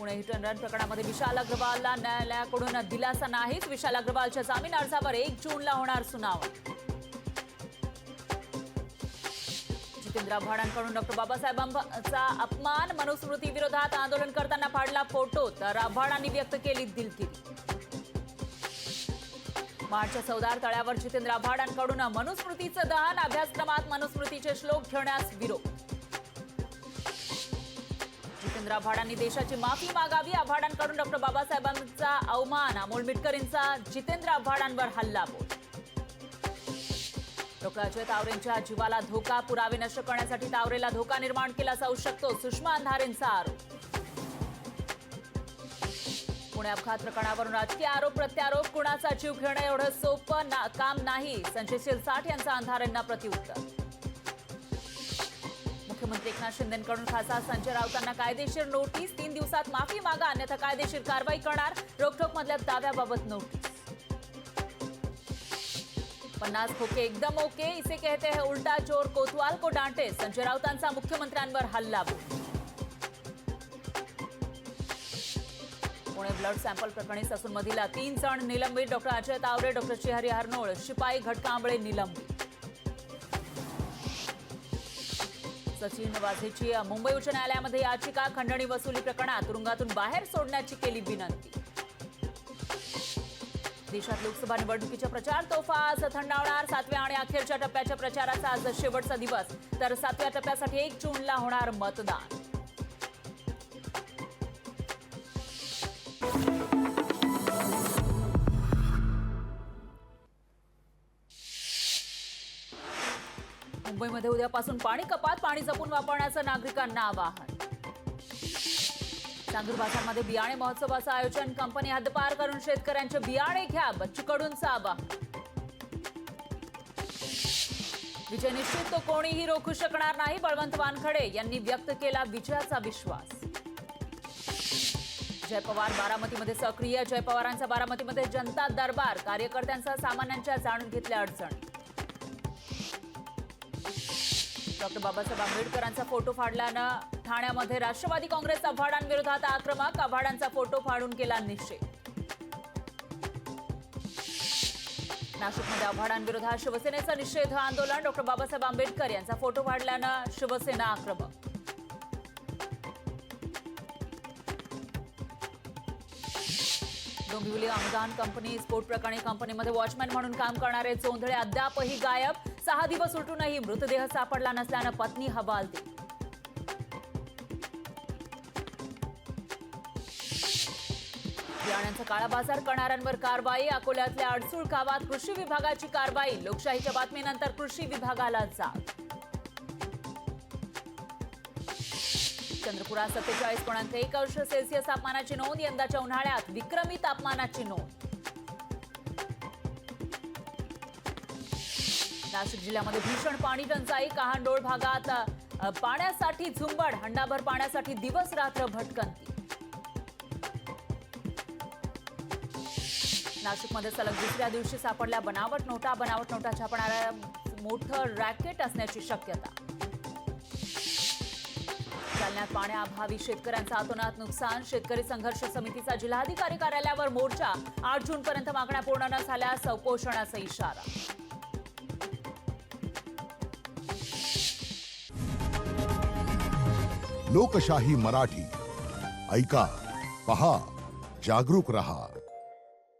Pune hit and run प्रकरणामध्ये विशाल अग्रवालला न्यायालयाकडून दिलासा नाहीच. विशाल अग्रवालच्या जामीन अर्जावर 1 जूनला होणार सुनावणी. जितेंद्र आव्हाडांकडून डॉक्टर बाबासाहेबांचा अपमान, मनुस्मृती विरोधात आंदोलन करताना फाडला फोटो, तर आव्हाडांनी व्यक्त केली दिलगिरी. मार्चच्या चौदार तळ्यावर जितेंद्र आव्हाडांकडून मनुस्मृतीचं दहन, अभ्यासक्रमात मनुस्मृतीचे श्लोक ठेवण्यास विरोध. जितेंद्र आव्हाडांनी देशाची माफी मागावी. आव्हाडांकडून डॉक्टर बाबासाहेबांचा अवमान, अमोल मिटकरींचा जितेंद्र आव्हाडांवर हल्लाबोल. डॉक्टर अजय तावरेंच्या जीवाला धोका, पुरावे नष्ट करण्यासाठी तावरेला धोका निर्माण केला जाऊ शकतो, सुषमा अंधारेंचा आरोप. पुणे अपघात प्रकरणावरून राजकीय आरोप प्रत्यारोप, कुणाचा जीव घेणं एवढं सोपं काम नाही, संजय शिरसाट यांचा अंधारेंना प्रत्युत्तर. मुख्यमंत्री एकनाथ शिंदेंकडून खासदार संजय राऊतांना कायदेशीर नोटीस, 3 दिवसात माफी मागा अन्यथा कायदेशीर कारवाई करणार, रोकठोक मधल्या दाव्याबाबत नोटीस. 50 खोके एकदम ओके, इसे कहते हैं उल्टा चोर, कोतवाल को डांटे, संजय राऊतांचा मुख्यमंत्र्यांवर हल्लाबोल. पुणे ब्लड सॅम्पल प्रकरणी ससूनमधील 3 जण निलंबित, डॉक्टर अजय तावरे, डॉक्टर श्रीहरी हरनोळ, शिपाई घटकांबळे निलंबित. सचिन वाझेची मुंबई उच्च न्यायालयामध्ये याचिका, खंडणी वसुली प्रकरणात तुरुंगातून बाहेर सोडण्याची केली विनंती. देशात लोकसभा निवडणुकीच्या प्रचार तोफा आज थंडावणार. 7व्या आणि अखेरच्या टप्प्याच्या प्रचाराचा आज शेवटचा दिवस, तर 7व्या टप्प्यासाठी 1 जूनला होणार मतदान. मुंबईमध्ये उद्यापासून पाणी कपात, पाणी जपून वापरण्याचं नागरिकांना आवाहन. चांदूर बाजारमध्ये बियाणे महोत्सवाचं आयोजन, कंपनी हद्दपार करून शेतकऱ्यांचे बियाणे घ्या, बच्चू कडूंचं आवाहन. विजय निश्चित, तो कोणीही रोखू शकणार नाही, बळवंत वानखडे यांनी व्यक्त केला विजयाचा विश्वास. जय पवार बारामतीमध्ये सक्रिय, जय पवारांचा बारामतीमध्ये जनता दरबार, कार्यकर्त्यांचा सामान्यांच्या जाणून घेतल्या अडचणी. डॉक्टर बाबासाहेब आंबेडकरांचा फोटो फाडल्यानं ठाण्यामध्ये राष्ट्रवादी काँग्रेस आव्हाडांविरोधात आक्रमक, आव्हाडांचा फोटो फाडून केला निषेध. नाशिकमध्ये आव्हाडांविरोधात शिवसेनेचा निषेध आंदोलन, डॉक्टर बाबासाहेब आंबेडकर यांचा फोटो फाडल्यानं शिवसेना आक्रमक. डोंबिवली अनुदान कंपनी स्फोट प्रकरणी कंपनीमध्ये वॉचमॅन म्हणून काम करणारे जोंधळे अद्यापही गायब, 6 दिवस उलटूनही मृतदेह सापडला नसल्यानं पत्नी हवालदिल. बियाण्यांचा काळा बाजार करणाऱ्यांवर कारवाई, अकोल्यातल्या अडसूळ गावात कृषी विभागाची कारवाई, लोकशाहीच्या बातमीनंतर कृषी विभागाला जाग. चंद्रपुरात 47.1 तापमानाची नोंद, यंदाच्या उन्हाळ्यात विक्रमी तापमानाची नोंद. नाशिक जिल्ह्यामध्ये भीषण पाणी टंचाई, कहांडोळ भागात पाण्यासाठी झुंबड, हंडाभर पाण्यासाठी दिवस रात्र भटकंती. नाशिकमध्ये सलग 2ऱ्या दिवशी सापडल्या बनावट नोटा, बनावट नोटा छापणाऱ्या मोठं रॅकेट असण्याची शक्यता. जालन्यात पाण्याअभावी शेतकऱ्यांचं अतोनात नुकसान, शेतकरी संघर्ष समितीचा जिल्हाधिकारी कार्यालयावर मोर्चा, 8 जूनपर्यंत मागण्या पूर्ण न झाल्यास उपोषणाचा इशारा. लोकशाही मराठी ऐका, पहा, जागरूक रहा.